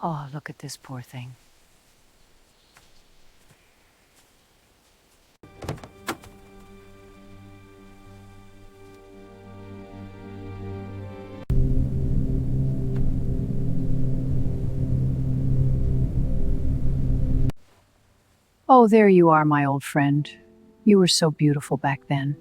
Oh, look at this poor thing. Oh, there you are, my old friend. You were so beautiful back then.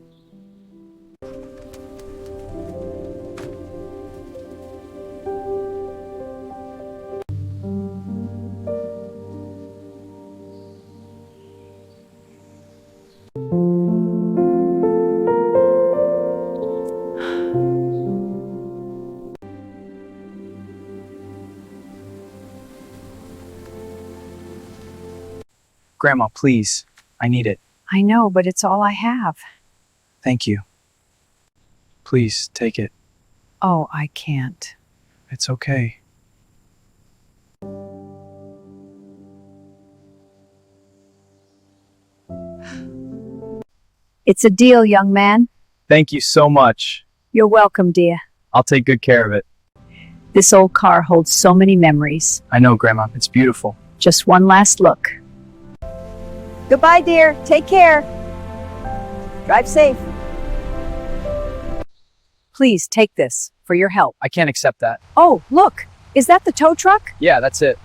Grandma, please. I need it. I know, but it's all I have. Thank you. Please, take it. Oh, I can't. It's okay. It's a deal, young man. Thank you so much. You're welcome, dear. I'll take good care of it. This old car holds so many memories. I know, Grandma. It's beautiful. Just one last look. Goodbye, dear. Take care. Drive safe. Please take this for your help. I can't accept that. Oh, look. Is that the tow truck? Yeah, that's it.